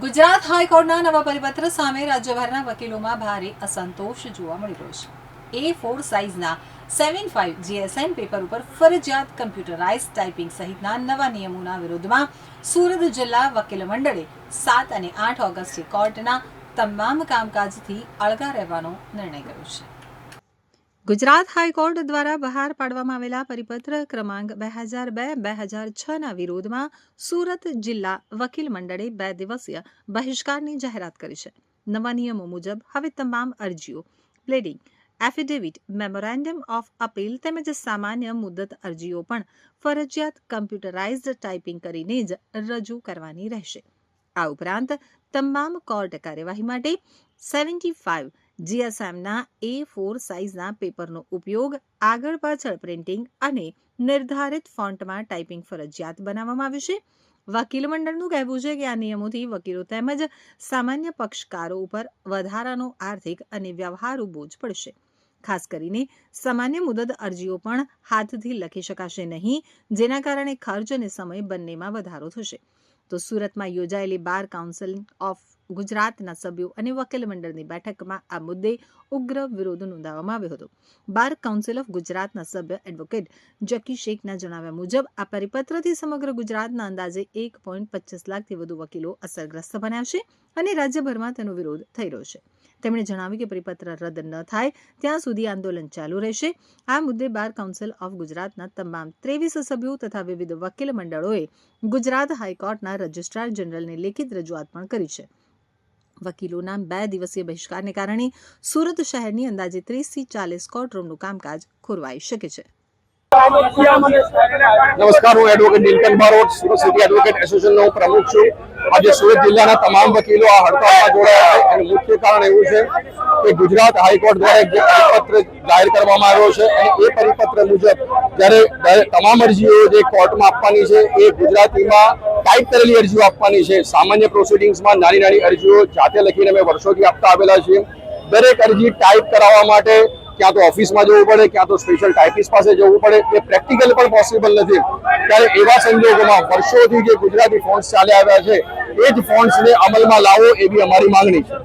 ગુજરાત હાઈકોર્ટના નવા પરિપત્ર સામે રાજ્યભરના વકીલોમાં ભારે અસંતોષ જોવા મળી રહ્યો છે। A4 સાઇઝના 75 GSM પેપર ઉપર ફરજિયાત કમ્પ્યુટરાઇઝ ટાઈપિંગ સહિતના નવા નિયમોના વિરોધમાં સુરત જિલ્લા વકીલ મંડળે 7 અને 8 ઓગસ્ટે કોર્ટના તમામ કામકાજથી અળગા રહેવાનો નિર્ણય કર્યો છે। ગુજરાત હાઈકોર્ટ દ્વારા બહાર પાડવામાં આવેલા પરિપત્ર ક્રમાંક 2002-2006ના વિરોધમાં સુરત જિલ્લા વકીલ મંડળે 2 દિવસીય બહિષ્કારની જાહેરાત કરી છે। નવા નિયમો મુજબ હવે તમામ અરજીઓ, પ્લેડિંગ, એફિડેવિટ, મેમોરેન્ડમ ઓફ અપીલ તેમજ સામાન્ય મુદ્દત અરજીઓ પણ ફરજિયાત કમ્પ્યુટરાઇઝ્ડ ટાઈપિંગ કરીને જ રજૂ કરવાની રહેશે। આ ઉપરાંત તમામ કોર્ટ કાર્યવાહી માટે 75 GSMના A4 સાઇઝના પેપરનો ઉપયોગ આગળ પાછળ પ્રિન્ટિંગ અને નિર્ધારિત ફોન્ટમાં ટાઈપિંગ ફરજિયાત બનાવવામાં આવ્યું છે। વકીલ મંડળનું કહેવું છે કે આ નિયમોથી વકીલો તેમજ સામાન્ય પક્ષકારો ઉપર વધારાનો આર્થિક અને વ્યવહારુ બોજ પડશે। ખાસ કરીને સામાન્ય મુદત અરજીઓ પણ હાથથી લખી શકાશે નહીં, જેના કારણે ખર્ચ અને સમય બંનેમાં વધારો થશે। તો સુરતમાં યોજાયેલી બાર કાઉન્સિલ ઓફ ગુજરાતના સભ્યો અને વકીલ મંડળની બેઠકમાં આ મુદ્દે ઉગ્ર વિરોધ નોંધાવવામાં આવ્યો હતો। બાર કાઉન્સિલ ઓફ ગુજરાતના સભ્ય એડવોકેટ જકી શેખના જણાવ્યા મુજબ આ પરિપત્રથી સમગ્ર ગુજરાતના અંદાજે 1.25 લાખથી વધુ વકીલો અસરગ્રસ્ત બન્યા છે અને રાજ્યભરમાં તેનો વિરોધ થઈ રહ્યો છે। તેમણે જણાવ્યું કે પરિપત્ર રદ ન થાય ત્યાં સુધી આંદોલન ચાલુ રહેશે। આ મુદ્દે બાર કાઉન્સિલ ઓફ ગુજરાતના તમામ 23 સભ્યો તથા વિવિધ વકીલ મંડળોએ ગુજરાત હાઈકોર્ટના રજિસ્ટ્રાર જનરલને લેખિત રજૂઆત પણ કરી છે। વકીલોના 2 દિવસીય બહિષ્કારને કારણે સુરત શહેરની અંદાજે 30 થી 40 કોર્ટરૂમનું કામકાજ ખોરવાઈ શકે છે। નમસ્કાર, હું advocate Nilkanth Barot, Surat city advocate એસોસિએશનનો પ્રમુખ છું। આજે સુરત જિલ્લાના તમામ વકીલો આ હડતાલમાં જોડાયા છે અને મુખ્ય કારણ એવું છે કે ગુજરાત હાઈકોર્ટ દ્વારા એક પરિપત્ર જાહેર કરવામાં આવ્યો છે અને એ પરિપત્ર મુજબ જ્યારે તમામ અરજીઓ જે કોર્ટમાં આપવાની છે એ ગુજરાતીમાં ટાઈપ કરેલી અરજીઓ આપવાની છે। સામાન્ય પ્રોસિડિંગ્સમાં નાની નાની અરજીઓ જાતે લખીને અમે વર્ષોથી આપતા આવેલા છીએ। દરેક અરજી ટાઈપ કરાવવા માટે ક્યાં તો ઓફિસમાં જવું પડે, ક્યાં તો સ્પેશિયલ ટાઈપિસ્ટ પાસે જવું પડે, એ પ્રેક્ટિકલ પણ પોસિબલ નથી। ત્યારે એવા સંજોગોમાં વર્ષોથી જે ગુજરાતી ફોન્ટ્સ ચાલ્યા આવ્યા છે એ જ ફોન્ટ્સને અમલમાં લાવો એવી અમારી માંગણી છે।